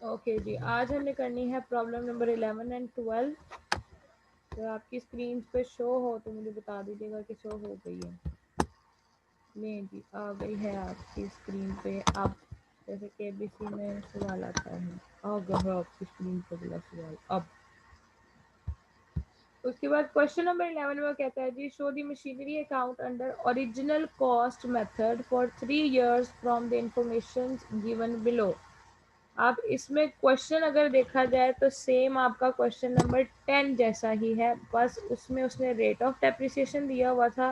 Okay जी, आज हमने करनी है प्रॉब्लम नंबर 11 एंड 12। तो आपकी स्क्रीन पे शो हो तो मुझे बता दीजिएगा कि शो हो गई है। नहीं जी, आ गई है आपकी स्क्रीन पे। अब जैसे KBC में सवाल आता है, आ गया है आपकी स्क्रीन पे अगला सवाल। अब उसके बाद क्वेश्चन नंबर 11 में कहता है जी, show the machinery account under original cost method for 3 years from the information given below. अब इसमें क्वेश्चन अगर देखा जाए तो सेम आपका क्वेश्चन नंबर 10 जैसा ही है, बस उसमें उसने रेट ऑफ डेप्रिसिएशन दिया हुआ था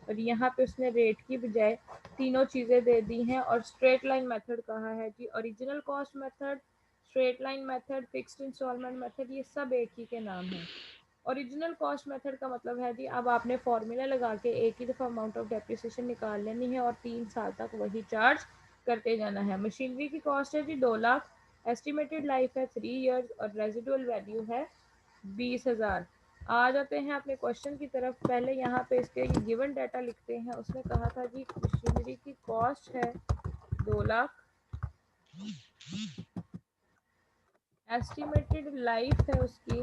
और यहाँ पे उसने रेट की बजाय तीनों चीज़ें दे दी हैं और स्ट्रेट लाइन मेथड कहा है जी। Original cost method, straight line method, fixed instalment method, ये सब एक ही के नाम है। ओरिजिनल कॉस्ट मेथड का मतलब है जी, अब आपने फॉर्मूला लगा के एक ही दफ़ा अमाउंट ऑफ डेप्रिसिएशन निकाल लेनी है और 3 साल तक वही चार्ज करते जाना है। मशीनरी की कॉस्ट है जी 2 लाख, एस्टिमेटेड लाइफ है 3 years और रेजिडुअल वैल्यू है 20,000। आ जाते हैं अपने क्वेश्चन की तरफ। पहले यहाँ पे इसके गिवन डाटा लिखते हैं। उसने कहा था जी मशीनरी की कॉस्ट है 2 लाख, एस्टिमेटेड लाइफ है उसकी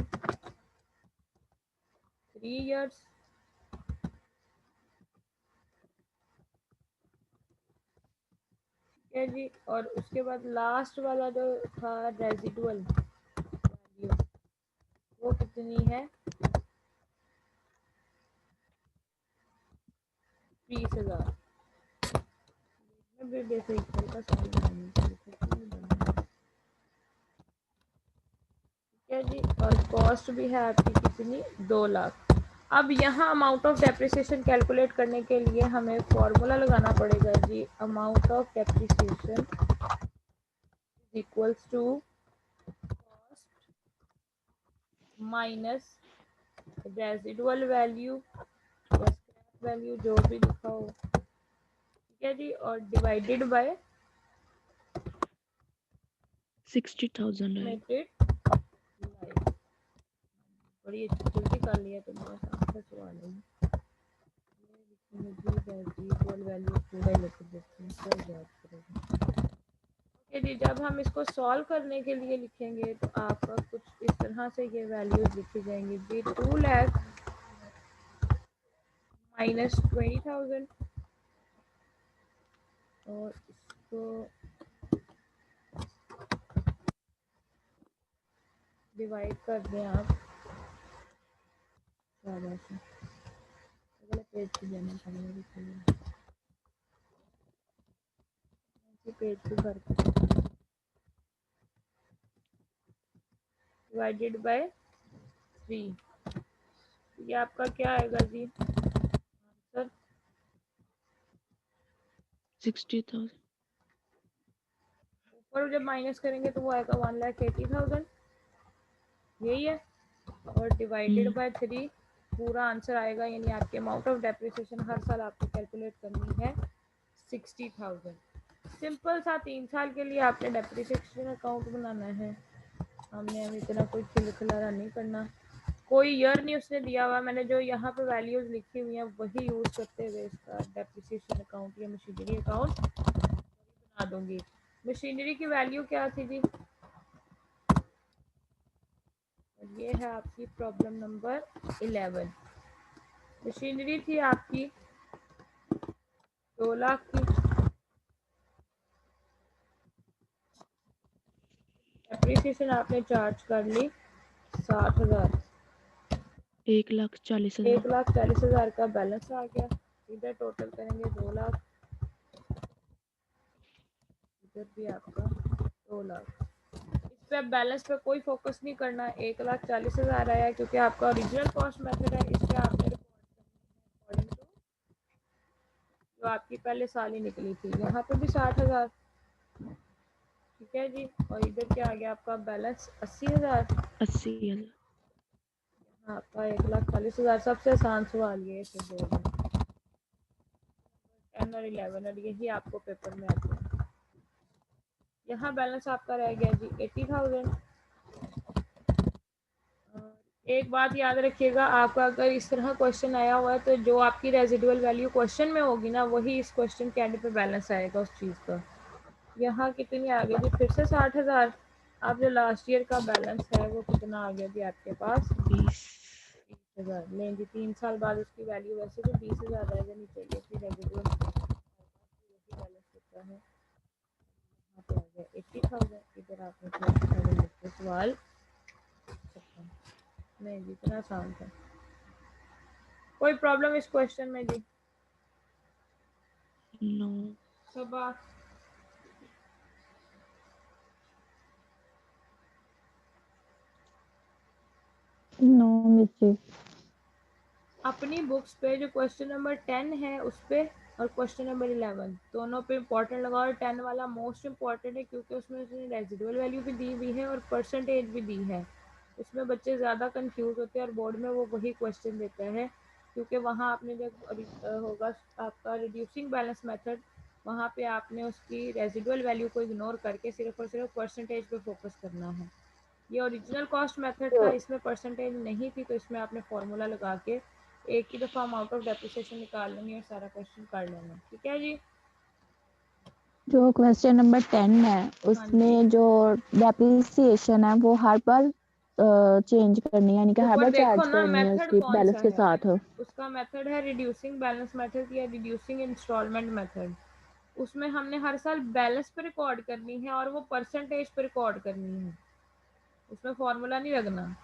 3 years, है जी। और उसके बाद लास्ट वाला जो था रेजिडुअल वैल्यू, वो कितनी है 20,000। बेसिक का सॉल्व करने के लिए ठीक है जी। और कॉस्ट भी है आपकी कितनी 2 लाख। अब यहाँ अमाउंट ऑफ डेप्रिसिएशन कैलकुलेट करने के लिए हमें फॉर्मूला लगाना पड़ेगा जी। Amount of depreciation equals to cost minus residual value या स्क्रैप वैल्यू, जो भी लिखा हो, ठीक है जी, और डिवाइडेड बाय 60,000 है। Estimated life. बड़ी जल्दी कर लिया तुमने, आसान सा सवाल है। रेजिडुअल वैल्यू पूरा लिख देते हैं, क्या याद करेगा। ओके जी, जब हम इसको सॉल्व करने के लिए लिखेंगे तो आपका कुछ इस तरह से ये वैल्यूज लिखी जाएंगी जी। 2 लाख माइनस 20,000 और इसको डिवाइड कर दें आप। अगले पेज पे जाना पड़ेगा, पेज पे भर कर डिवाइडेड बाय 3। ये आपका क्या आएगा जी आंसर 60,000। ऊपर जब माइनस करेंगे तो वो आएगा 1,80,000, यही है। और डिवाइडेड बाय 3 पूरा आंसर आएगा, यानी आपके अमाउंट ऑफ डेप्रिसिएशन हर साल आपको कैलकुलेट करनी है 60,000। सिंपल सा 3 साल के लिए आपने डेप्रिसिएशन अकाउंट बनाना है। हमने अब इतना कोई खिलखिलारा नहीं करना। कोई ईयर नहीं उसने दिया हुआ, मैंने जो यहाँ पे वैल्यूज लिखी हुई हैं वही यूज करते हुए इसका डेप्रिसिएशन अकाउंट या मशीनरी अकाउंट बना दूंगी। मशीनरी की वैल्यू क्या थी जी, ये है आपकी प्रॉब्लम नंबर 11। मशीनरी थी आपकी 2 लाख की, डेप्रिसिएशन आपने चार्ज कर ली 60,000, 1,40,000। 1,40,000 का बैलेंस आ गया। इधर टोटल करेंगे 2 लाख, इधर भी आपका 2 लाख। इस पे बैलेंस पे कोई फोकस नहीं करना। 1,40,000 आया क्योंकि आपका ओरिजिनल कॉस्ट मेथड है। इस पे आपने अकॉर्डिंग टू जो आपकी पहले साल ही निकली थी। यहाँ पे भी 60,000, ठीक है जी। और इधर क्या आ गया आपका बैलेंस 80,000, 80,000। आपका 1,40,000। सबसे आसान सवाल ये थे दो, 10 और 11, और यही आपको पेपर में आते हैं। यहाँ बैलेंस आपका रह गया जी 80,000। एक बात याद रखिएगा, आपका अगर इस तरह क्वेश्चन आया हुआ है तो जो आपकी रेजिडुअल वैल्यू क्वेश्चन में होगी ना, वही इस क्वेश्चन के एंड पे बैलेंस आएगा उस चीज़ का। यहाँ कितनी आ गई जी फिर से 60,000। अब जो लास्ट ईयर का बैलेंस है वो कितना आ गया जी आपके पास? 20। 20,000। लें जी 3 साल बाद उसकी वैल्यू वैसे तो 20,000 रह जानी चाहिए थी, रेजिडुअल बैलेंस होता है। यहाँ पे आ गया 80,000, इधर आपने 20,000 लिख के सवाल खत्म। नहीं जी इतना आसान था। कोई प्रॉब्लम इस क्वेश्चन में जी? नो। सबा नो मिस्टेक। अपनी बुक्स पे जो क्वेश्चन नंबर 10 है उस पे और क्वेश्चन नंबर 11 दोनों पे इम्पोर्टेंट लगा, और 10 वाला मोस्ट इम्पॉर्टेंट है क्योंकि उसमें उसने रेजिडुअल वैल्यू भी दी हुई है और परसेंटेज भी दी है। उसमें बच्चे ज़्यादा कंफ्यूज होते हैं और बोर्ड में वो वही क्वेश्चन देता है, क्योंकि वहाँ आपने जब होगा आपका रिड्यूसिंग बैलेंस मेथड, वहाँ पे आपने उसकी रेजिडुअल वैल्यू को इग्नोर करके सिर्फ और सिर्फ परसेंटेज पे फोकस करना है। ये ओरिजिनल कॉस्ट मेथड था, इसमें परसेंटेज नहीं थी, तो इसमें आपने फॉर्मूला लगा के एक ही दफ़ा अमाउंट ऑफ डेप्रिसिएशन निकाल लेंगे और सारा क्वेश्चन कर लेना। ठीक है जी? जो क्वेश्चन नंबर 10 है हाँ जी। उसमें जो डेप्रिसिएशन है वो हर बार चेंज करनी है, यानी कि हर ऊपर बार देखो चार्ज ना करनी है मेथड उसकी कौन सा बैलेंस के है, साथ। उसका मेथड है रिड्यूसिंग बैलेंस मेथड या रिड्यूसिंग इंस्टॉलमेंट मेथड। उसमें हमने हर साल बैलेंस पे रिकॉर्ड करनी है और वो परसेंटेज पे रिकॉर्ड करनी है, उसमें फॉर्मूला नहीं लगना।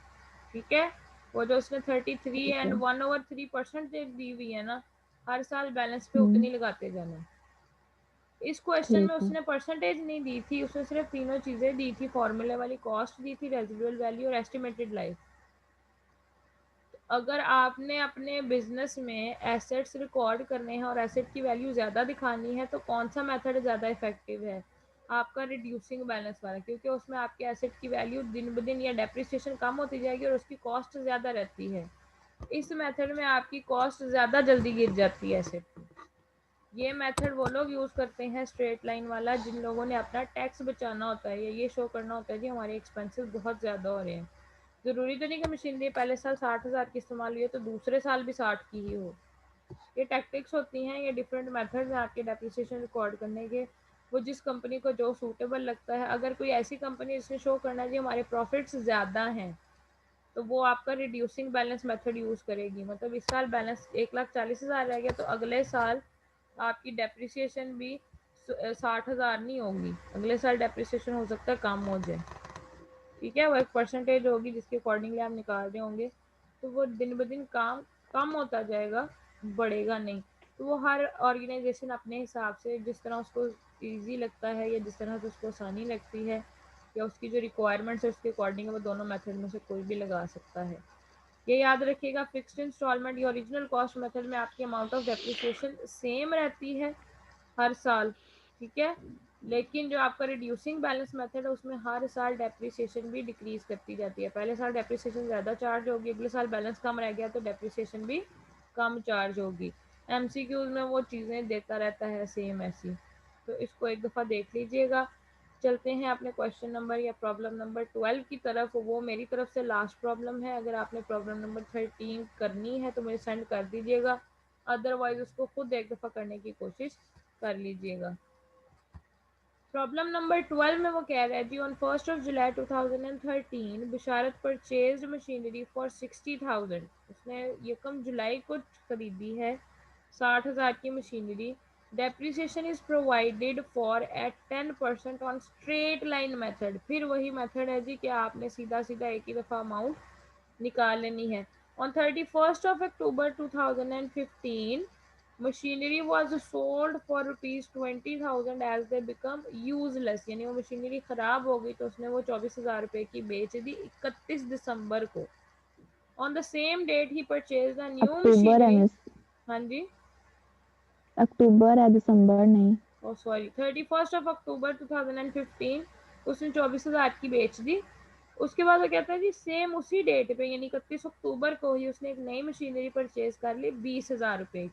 ठीक है? वो जो उसने 33 ठीक एंड है। 1/3% दी हुई है ना, हर साल बैलेंस पे हम्म। उतनी लगाते जाना। इस क्वेश्चन में ठीक है। उसने परसेंटेज नहीं दी थी, उसने सिर्फ तीनों चीज़ें दी थी, फॉर्मूले वाली कॉस्ट दी थी, रेजिडुअल वैल्यू और एस्टिमेटेड लाइफ। अगर आपने अपने बिजनेस में एसेट्स रिकॉर्ड करने हैं और एसेट की वैल्यू ज़्यादा दिखानी है तो कौन सा मेथड ज़्यादा इफेक्टिव है? आपका रिड्यूसिंग बैलेंस वाला, क्योंकि उसमें आपके एसेट की वैल्यू दिन ब दिन या डेप्रिसिएशन कम होती जाएगी और उसकी कॉस्ट ज़्यादा रहती है। इस मेथड में आपकी कॉस्ट ज़्यादा जल्दी गिर जाती है एसेट की। ये मेथड वो लोग यूज़ करते हैं स्ट्रेट लाइन वाला जिन लोगों ने अपना टैक्स बचाना होता है या ये शो करना होता है कि हमारे एक्सपेंसेस बहुत ज़्यादा हो रहे हैं। ज़रूरी तो नहीं कि मशीनरी पहले साल 60,000 की इस्तेमाल हुई है तो दूसरे साल भी 60 की ही हो। ये टैक्टिक्स होती हैं, ये डिफरेंट मेथड्स हैं आपके डेप्रिसिएशन रिकॉर्ड करने के। वो जिस कंपनी को जो सूटेबल लगता है, अगर कोई ऐसी कंपनी जिसने शो करना है कि हमारे प्रॉफिट्स ज़्यादा हैं तो वो आपका रिड्यूसिंग बैलेंस मेथड यूज़ करेगी। मतलब इस साल बैलेंस 1,40,000 रह गया तो अगले साल आपकी डेप्रिसिएशन भी 60,000 नहीं होगी, अगले साल डेप्रिसिएशन हो सकता है कम हो जाए। ठीक है? वो एक परसेंटेज होगी जिसके अकॉर्डिंगली आप निकाल रहे होंगे, तो वो दिन ब दिन काम कम होता जाएगा, बढ़ेगा नहीं। तो वो हर ऑर्गेनाइजेशन अपने हिसाब से जिस तरह उसको ईजी लगता है या जिस तरह से उसको आसानी लगती है या उसकी जो रिक्वायरमेंट्स है उसके अकॉर्डिंग वो दोनों मेथड में से कोई भी लगा सकता है। ये याद रखिएगा, फिक्स्ड इंस्टॉलमेंट या ओरिजिनल कॉस्ट मेथड में आपकी अमाउंट ऑफ डेप्रिसिएशन सेम रहती है हर साल। ठीक है? लेकिन जो आपका रिड्यूसिंग बैलेंस मेथड है उसमें हर साल डेप्रिसिएशन भी डिक्रीज करती जाती है। पहले साल डेप्रिसिएशन ज़्यादा चार्ज होगी, अगले साल बैलेंस कम रह गया तो डेप्रिसिएशन भी कम चार्ज होगी। एमसीक्यूज में वो चीज़ें देता रहता है सेम ऐसी, तो इसको एक दफ़ा देख लीजिएगा। चलते हैं अपने क्वेश्चन नंबर या प्रॉब्लम नंबर 12 की तरफ। वो मेरी तरफ से लास्ट प्रॉब्लम है, अगर आपने प्रॉब्लम नंबर 13 करनी है तो मुझे सेंड कर दीजिएगा, अदरवाइज उसको खुद एक दफ़ा करने की कोशिश कर लीजिएगा। प्रॉब्लम नंबर 12 में वो कह रहा है जी on 1st of July 2013 Bisharat purchased machinery for 60,000। उसने यकम जुलाई को खरीदी है 60,000 की machinery. Depreciation is provided for at 10% on straight line method. फिर वही मेथड है जी कि आपने सीधा सीधा एक ही दफ़ा अमाउंट निकाल लेनी है। On 31st of October 2015 machinery was sold for ₹20,000 as they become useless, यानी वो मशीनरी खराब हो गई तो उसने वो 24,000 की बेच दी 31 दिसंबर को। ऑन द सेम डेट ही परचेज द न्यू अक्टूबर है मशीनरी। मिस, हाँ जी, अक्टूबर है दिसंबर नहीं। ओ सॉरी, 31 अक्टूबर 2015 उसने 24,000 की बेच दी। उसके बाद वो कहता है जी सेम उसी डेट पे यानी 31 अक्टूबर को ही उसने एक नई मशीनरी परचेज कर ली 20,000 की।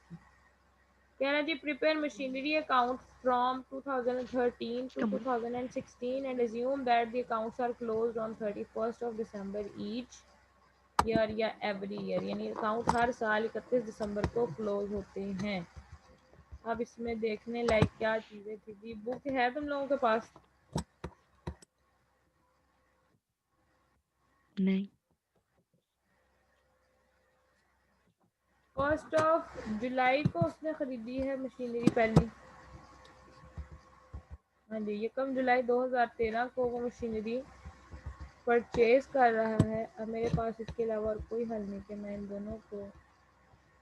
कह रहा जी prepare machinery account from 2013 to कम 2016 and assume that the accounts are closed on 31st of December each year या every year, यानी अकाउंट हर साल 31 दिसंबर को क्लोज होते हैं। अब इसमें देखने लायक क्या चीज़ें थी जी? बुक है तुम लोगों के पास? नहीं। 1 जुलाई को उसने खरीदी है मशीनरी पहली। हाँ जी, 1 जुलाई 2013 को वो मशीनरी परचेज कर रहा है। अब मेरे पास इसके अलावा और कोई हल नहीं कि मैं इन दोनों को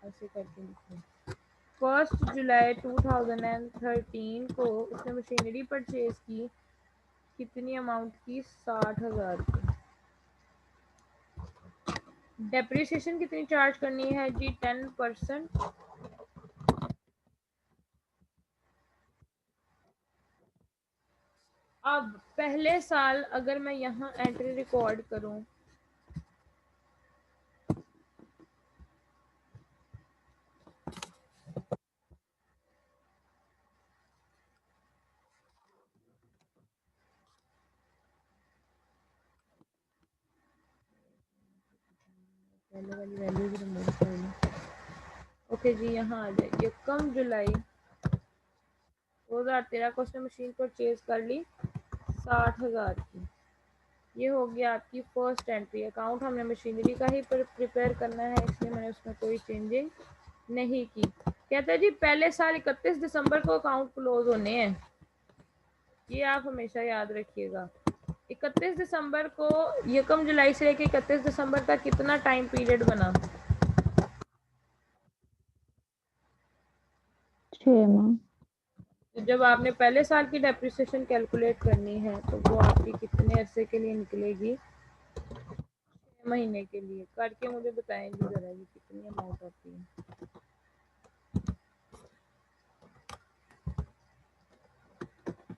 ऐसे करके लिखूँ। 1 जुलाई 2013 को उसने मशीनरी परचेज की, कितनी अमाउंट की? 60,000 की। डेप्रिसिएशन कितनी चार्ज करनी है जी? 10%। अब पहले साल अगर मैं यहाँ एंट्री रिकॉर्ड करूँ, पहले वाली वैल्यू भी रिमूव कर लूँ। ओके जी, यहाँ आ जाए। 1 जुलाई 2013 को उसने मशीन परचेज कर ली 60,000 की। ये हो गया आपकी फर्स्ट एंट्री। अकाउंट हमने मशीनरी का ही प्रिपेयर करना है, इसलिए मैंने उसमें कोई चेंजिंग नहीं की। कहते हैं जी पहले साल 31 दिसंबर को अकाउंट क्लोज होने हैं, ये आप हमेशा याद रखिएगा। 31 दिसंबर को 1 जुलाई से लेकर 31 दिसंबर तक कितना टाइम पीरियड बना? 6 माह। तो जब आपने पहले साल की डेप्रिसिएशन कैलकुलेट करनी है तो वो आपकी कितने अरसे के लिए निकलेगी? 6 महीने के लिए। करके मुझे बताएंगे जरा ये कितनी अमाउंट आती है।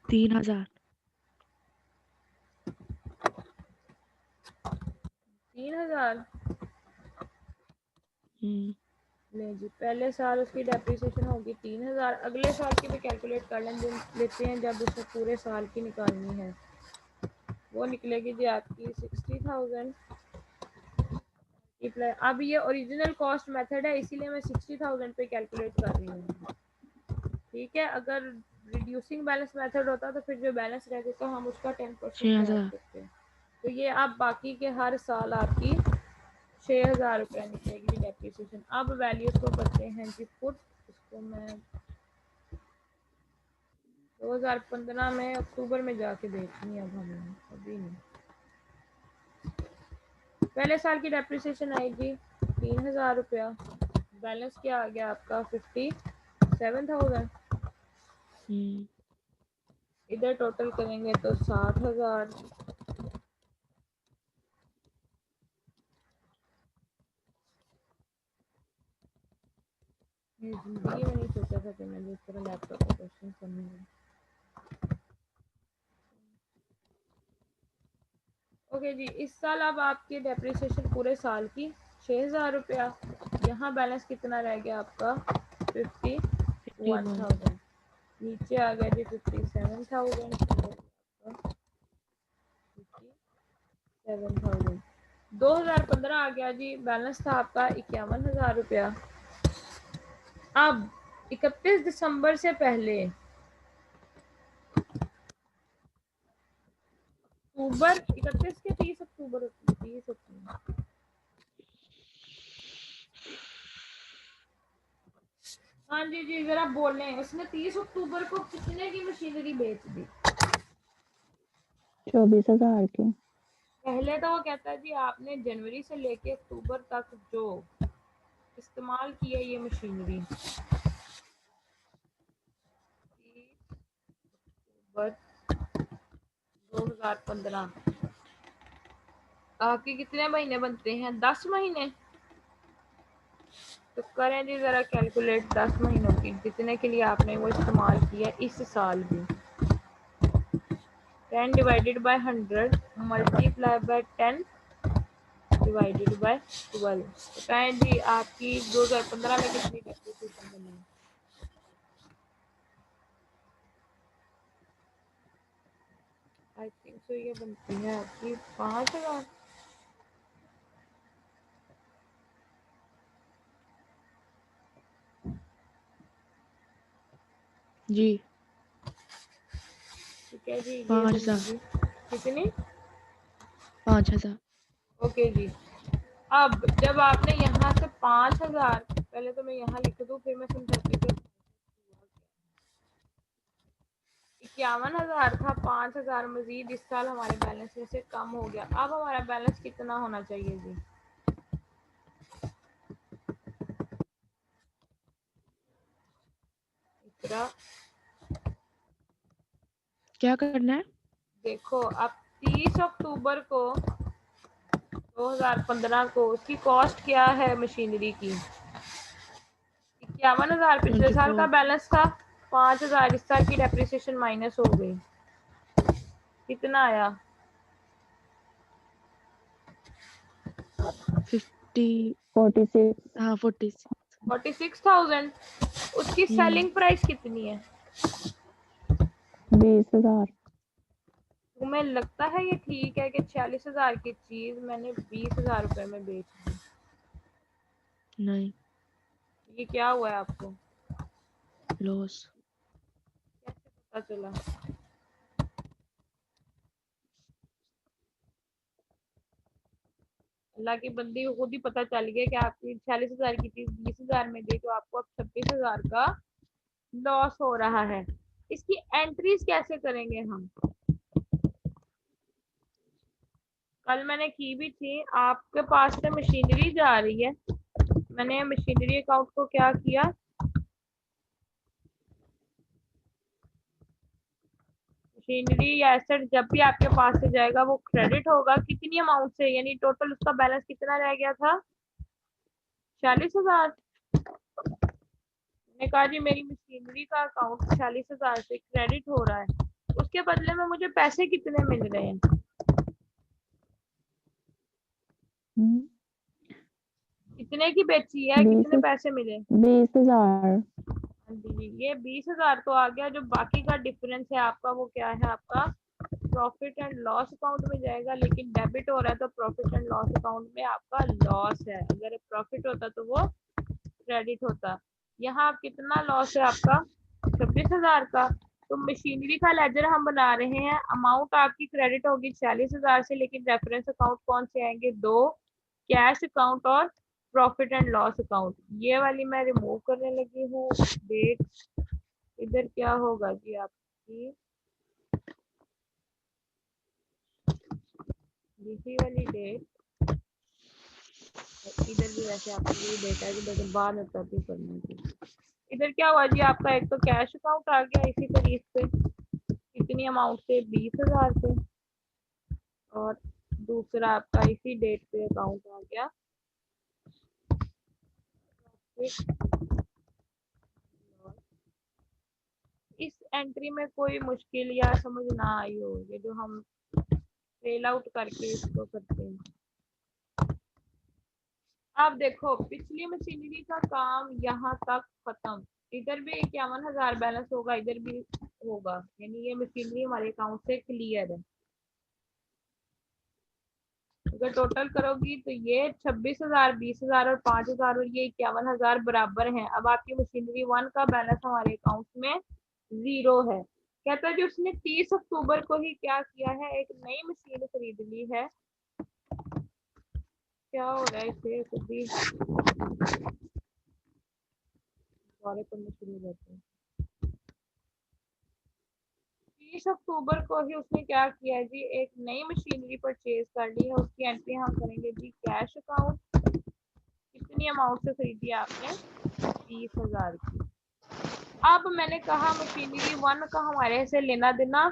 3,000। 3,000। ले जी, पहले साल उसकी डेप्रिसिएशन होगी 3,000। अगले साल की भी कैलकुलेट कर लेते हैं जब उसे पूरे साल की निकालनी है। वो निकलेगी जी आपकी 60,000। अब ये ओरिजिनल कॉस्ट मेथड है, इसीलिए मैं 60,000 पे कैलकुलेट कर रही हूँ। ठीक है, अगर रिड्यूसिंग बैलेंस मेथड होता तो फिर जो बैलेंस रहता तो हम उसका 10% ऐड 6,000। करते हैं। तो ये आप बाकी के हर साल आपकी 6,000 रुपया निकलेगी डेप्रिसिएशन। अब वैल्यूज को करते हैं जी पुट। इसको मैं 2015 में अक्टूबर में जाके देखनी है, अब हमें अभी नहीं। पहले साल की डेप्रिसिएशन आएगी 3,000 रुपया। बैलेंस क्या आ गया आपका? 57,000। इधर टोटल करेंगे तो 60,000। ये जिंदगी में नहीं सोचा था कि मैं इस तरह लैपटॉप पर क्वेश्चन करूँगी। ओके जी, इस साल अब आपकी डेप्रिसिएशन पूरे साल की 6,000 रुपया। यहाँ बैलेंस कितना रह गया आपका? 51। 51,000। नीचे आ गया जी 57,000। 57,000। 2015 आ गया जी, बैलेंस था आपका 51,000 रुपया। अब 31 दिसंबर से पहले अक्टूबर 31 के 30 अक्टूबर 30 अक्टूबर। हाँ जी जी, जरा बोलें। उसने 30 अक्टूबर को कितने की मशीनरी बेच दी? 24,000 की। पहले तो वो कहता है जी आपने जनवरी से लेके अक्टूबर तक जो इस्तेमाल किया ये मशीनरी, 2015 आपके कितने महीने बनते हैं? 10 महीने। तो करें जी जरा कैलकुलेट 10 महीनों की, कितने के लिए आपने वो इस्तेमाल किया इस साल भी। 10 divided by 100 multiply by 10 divided by 12। बताएं जी आपकी 2015 में कितनी डेप्रिसिएशन बनी? आई थिंक सो ये बनती है आपकी 5,000। जी। ठीक है जी, ये 5,000। बनेगी कितनी? 5,000। ओके जी। अब जब आपने यहाँ से 5,000, पहले तो मैं यहाँ लिख दूँ फिर मैं समझाती हूँ। 51,000 था, 5,000 मजीद इस साल हमारे बैलेंस में से कम हो गया। अब हमारा बैलेंस कितना होना चाहिए जी? इकरा, क्या करना है? देखो अब 30 अक्टूबर को 2015 को उसकी कॉस्ट क्या है मशीनरी की? 51,000 पिछले साल का 24 बैलेंस था, 5,000 इस साल की डेप्रिसिएशन माइनस हो गई, कितना आया? 50 46 हाँ 46 46,000। उसकी सेलिंग प्राइस कितनी है? 20,000 तुम्हें लगता है ये ठीक है कि 46,000 की चीज मैंने 20,000 रुपए में बेच दी? नहीं, ये क्या हुआ है आपको? लॉस। कैसे पता चला? अल्लाह की बंदी को खुद ही पता चल गया कि आपकी 46,000 की चीज 20,000 में गई, तो आपको अब 26,000 का लॉस हो रहा है। इसकी एंट्रीज कैसे करेंगे हम? कल मैंने की भी थी, आपके पास से मशीनरी जा रही है, मैंने मशीनरी अकाउंट को क्या किया, मशीनरी या एसेट जब भी आपके पास से जाएगा वो क्रेडिट होगा कितनी अमाउंट से, यानी टोटल उसका बैलेंस कितना रह गया था? 46,000। मैंने कहा जी मेरी मशीनरी का अकाउंट 46,000 से क्रेडिट हो रहा है, उसके बदले में मुझे पैसे कितने मिल रहे हैं? कितने की बेची है, कितने 20 पैसे मिले? 20,000 हाँ जी, ये 20,000 तो आ गया। जो बाकी का डिफरेंस है आपका वो क्या है? आपका प्रॉफिट एंड लॉस अकाउंट में जाएगा, लेकिन डेबिट हो रहा है तो प्रॉफिट एंड लॉस अकाउंट में आपका लॉस है। अगर प्रॉफिट होता तो वो क्रेडिट होता। यहाँ आप कितना लॉस है आपका? 26,000 का। तो मशीनरी का लेजर हम बना रहे हैं, अमाउंट आपकी क्रेडिट होगी 46,000 से, लेकिन रेफरेंस अकाउंट कौन से आएंगे? दो, कैश अकाउंट और प्रॉफिट एंड लॉस अकाउंट। ये वाली मैं रिमूव करने लगी हूँ। डेट इधर क्या होगा जी आपकी? दूसरी वाली डेट इधर भी वैसे आपकी यही डेट है, लेकिन बाद में कॉपी करनी थी। इधर क्या हुआ जी आपका? एक तो कैश अकाउंट आ गया इसी तारीख पे, कितनी अमाउंट से? 20,000 से। और दूसरा आपका इसी डेट पे अकाउंट आ गया। इस एंट्री में कोई मुश्किल या समझ ना आई हो, ये जो हम फेल आउट करके इसको करते हैं। अब देखो पिछली मशीनरी का काम यहाँ तक खत्म। इधर भी 51,000 बैलेंस होगा, इधर भी होगा, यानी ये मशीनरी हमारे अकाउंट से क्लियर है। अगर टोटल करोगी तो ये 26,000, 20,000 और 5,000 और ये 51,000 बराबर हैं। अब आपकी मशीनरी 1 का बैलेंस हमारे अकाउंट में 0 है। कहता है कि उसने 30 अक्टूबर को ही क्या किया है? एक नई मशीन खरीद ली है। क्या हो रहा है इसे खुद ही दौरे करने शुरू करते हैं। 30 अक्टूबर को ही उसने क्या किया है जी? एक नई मशीनरी परचेज कर ली है। उसकी एंट्री हम करेंगे जी कैश अकाउंट। कितनी अमाउंट से खरीदी आपने? 30,000 की। अब मैंने कहा मशीनरी 1 का हमारे से लेना देना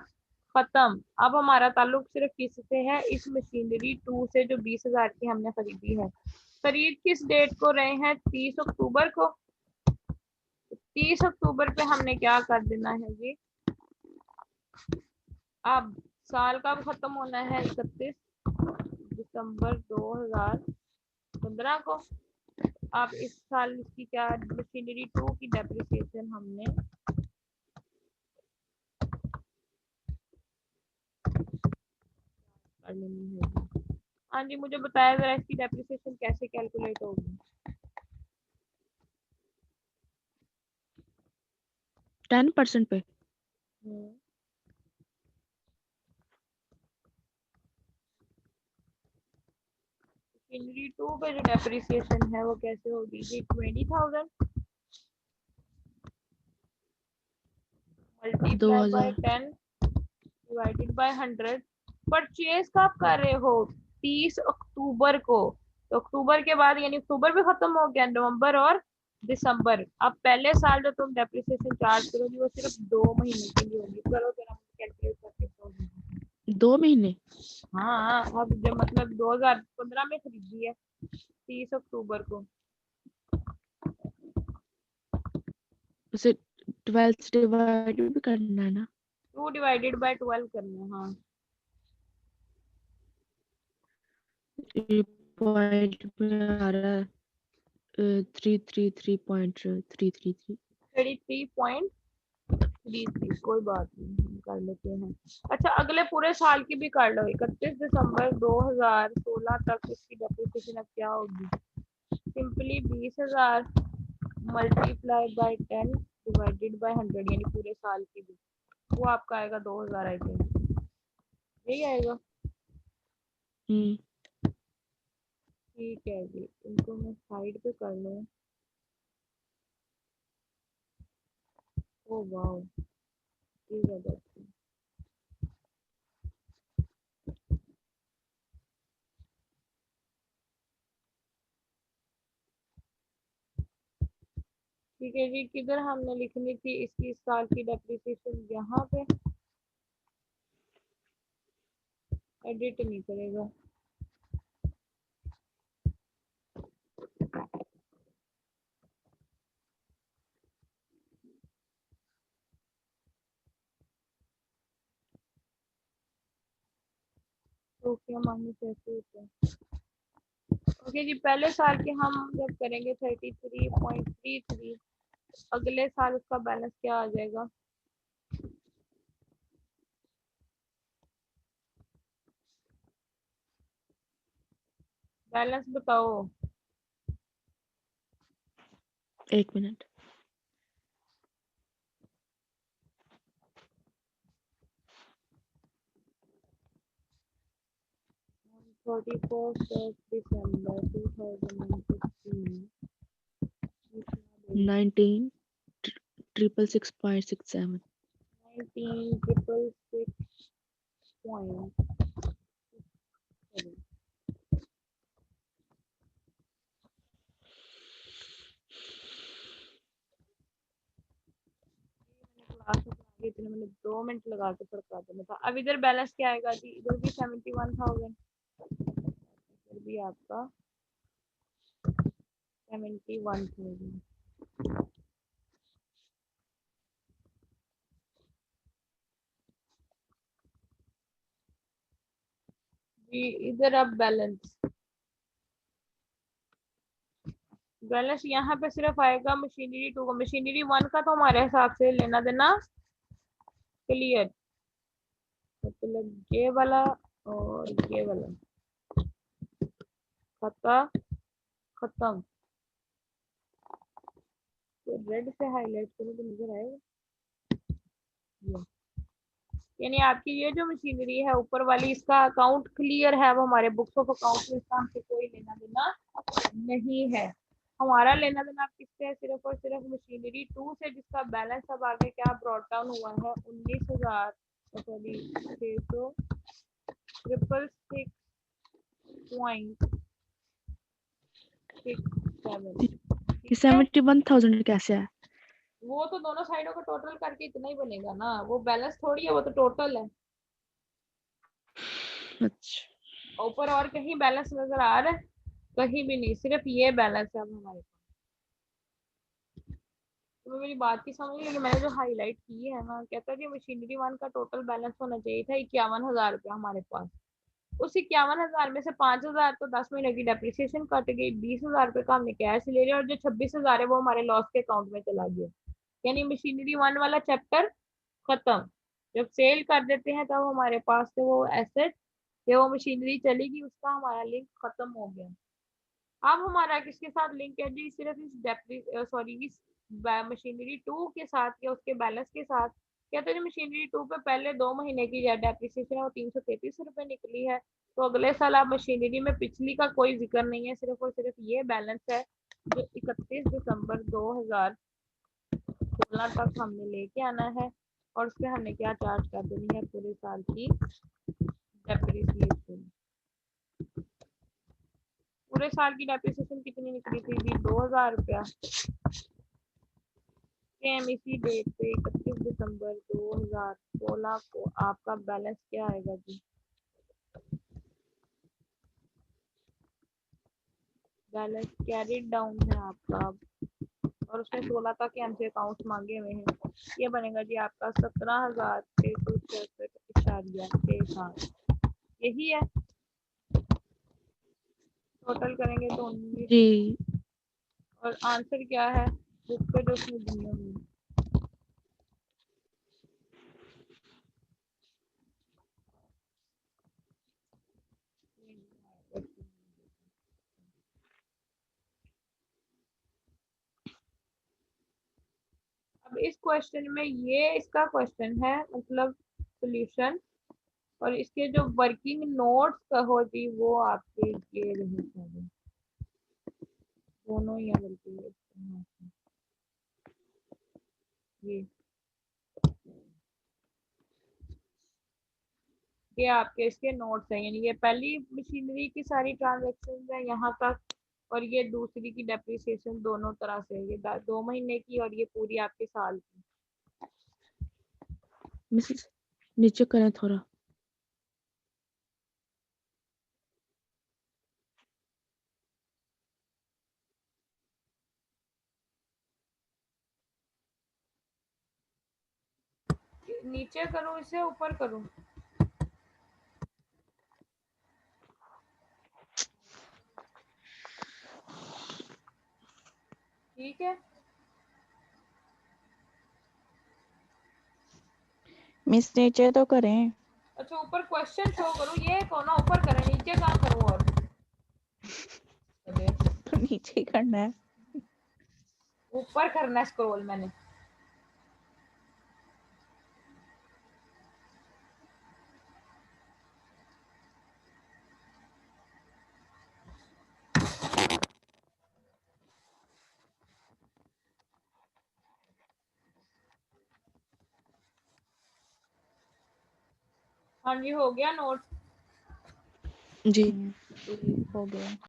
खत्म। अब हमारा ताल्लुक सिर्फ किससे है? इस मशीनरी 2 से जो 20,000 की हमने खरीदी है। खरीद किस डेट को रहे हैं? 30 अक्टूबर को। 30 अक्टूबर पे हमने क्या कर देना है जी? अब साल कब खत्म होना है? 31 दिसंबर 2015 को। अब इस साल इसकी क्या मशीनरी 2 की डेप्रिसिएशन हमने कर लेनी होगी। हाँ जी, मुझे बताया जरा इसकी डेप्रिसिएशन कैसे कैलकुलेट होगी? 10% पे हम्म, मशीनरी 2 पे जो डेप्रिसिएशन है वो कैसे होगी जी? 20,000 multiply by 2000 10 divided by 100। Purchase कब कर रहे हो? 30 अक्टूबर को। तो अक्टूबर के बाद यानी अक्टूबर भी खत्म हो गया, नवंबर और दिसंबर। अब पहले साल जो तुम डेप्रिसिएशन चार्ज करोगी वो सिर्फ 2 महीने के लिए होगी। करो जरा कैलकुलेट करके बताओ। 2 महीने। हाँ, अब जब मतलब 2015 में खरीदी है 30 अक्टूबर को। उसे 12 से डिवाइड भी करना है ना? 2 डिवाइडेड बाय 12 करना है। हाँ, ये पॉइंट में आ रहा है 333.333। 33.33। कोई बात नहीं, हम कर लेते हैं। अच्छा, अगले पूरे साल की भी कर लो। 31 दिसंबर 2016 तक इसकी डेप्रिसिएशन अब क्या होगी? Simply 20,000 multiply by 10 divided by 100 यानी पूरे साल की भी। वो आपका आएगा 2,000 आई थिंक, यही आएगा। हम्म। ठीक है जी, इनको मैं साइड पे कर लूँ। ओ वाओ, ये ज़्यादा अच्छा। ठीक है जी, किधर हमने लिखनी थी इसकी इस साल की डेप्रिसिएशन? यहाँ पे एडिट नहीं करेगा। तो क्या मांगने कैसे होता है? ओके जी, पहले साल के हम जब करेंगे 33.33, अगले साल उसका बैलेंस क्या आ जाएगा? बैलेंस बताओ। 1 मिनट। 31 December 2016। 19 666.67। 19,666.67। क्लास में पढ़ा इतने मैंने 2 मिनट लगा के पढ़ा देना था। अब इधर बैलेंस क्या आएगा जी? इधर भी 71,000, इधर भी आपका 71,000। जी इधर अब बैलेंस बैलेंस यहाँ पे सिर्फ आएगा मशीनरी 2 का। मशीनरी 1 का तो हमारे हिसाब से लेना देना क्लियर, मतलब ये वाला और ये वाला खाता खत्म। तो रेड से हाईलाइट करो तो नजर आएगा ये। यानी आपकी ये जो मशीनरी है ऊपर वाली, इसका अकाउंट क्लियर है, वो हमारे बुक्स ऑफ अकाउंट में इसका हमसे कोई लेना देना नहीं है। हमारा लेना देना आप किससे है? सिर्फ और सिर्फ मशीनरी 2 से, जिसका बैलेंस अब आगे क्या ब्रॉट डाउन हुआ है 19,000 सॉरी 666.67। ये ठीक है, 71,000 कैसे है? वो तो दोनों साइडों का टोटल करके इतना ही बनेगा ना, वो बैलेंस थोड़ी है, वो तो टोटल है। अच्छा। ऊपर और कहीं बैलेंस नजर आ रहा है? कहीं भी नहीं, सिर्फ ये बैलेंस है अब हमारे पास। तो मेरी बात की समझ रही है कि मैंने जो हाईलाइट की है ना, कहता है कि मशीनरी 1 का टोटल बैलेंस होना चाहिए था 51,000 रुपया हमारे पास। उस 51,000 में से 5,000 तो 10 महीने की डेप्रिसिएशन कट गई, 20,000 रुपये का हमने कैश ले लिया, और जो 26,000 है वो हमारे लॉस के अकाउंट में चला गया। यानी मशीनरी 1 वाला चैप्टर खत्म। जब सेल कर देते हैं तब हमारे पास से वो एसेट या वो मशीनरी चलेगी, उसका हमारा लिंक खत्म हो गया। अब हमारा किसके साथ लिंक है जी? सिर्फ इस सॉरी इस मशीनरी 2 के साथ या उसके बैलेंस के साथ। कहते हैं मशीनरी 2 पे पहले 2 महीने की डेप्रिसिएशन है वो 333 रुपये निकली है। तो अगले साल आप मशीनरी में पिछली का कोई जिक्र नहीं है, सिर्फ और सिर्फ ये बैलेंस है जो 31 दिसंबर 2016 तक हमने लेके आना है, और उसमें हमने क्या चार्ज कर देनी है, पूरे साल की डेप्रिसिएशन। पूरे साल की डेप्रिसिएशन कितनी निकली थी जी? 2000 रुपया। सेम इसी डेट पे 31 दिसंबर 2016 को आपका बैलेंस क्या आएगा जी? बैलेंस कैरिड डाउन है आपका, और उसमें 16 तक के हमसे अकाउंट मांगे हुए हैं। ये बनेगा जी आपका 17,666.67। यही है, टोटल करेंगे तो 19। जी और आंसर क्या है बुक पे जो उसमें दिए हुए हैं? अब इस क्वेश्चन में ये इसका क्वेश्चन है, मतलब सॉल्यूशन, और इसके जो वर्किंग नोट्स कहो जी वो आपके ये रहे सारे, दोनों ही है बल्कि ये आपके इसके नोट्स हैं, यानी ये पहली मशीनरी की सारी ट्रांजेक्शन है यहाँ तक, और ये दूसरी की डेप्रिसिएशन दोनों तरह से, ये 2 महीने की और ये पूरी आपके साल की। मिसेस नीचे करें थोड़ा। नीचे करूँ इसे ऊपर करूँ? ठीक है, मिस नीचे तो करें। अच्छा ऊपर क्वेश्चन शो करूँ, ये कौन ना ऊपर करें, नीचे काम करूँ? और अरे तो नीचे ही करना है। ऊपर करना है स्क्रॉल मैंने। हाँ जी, हो गया नोट? जी हो गया।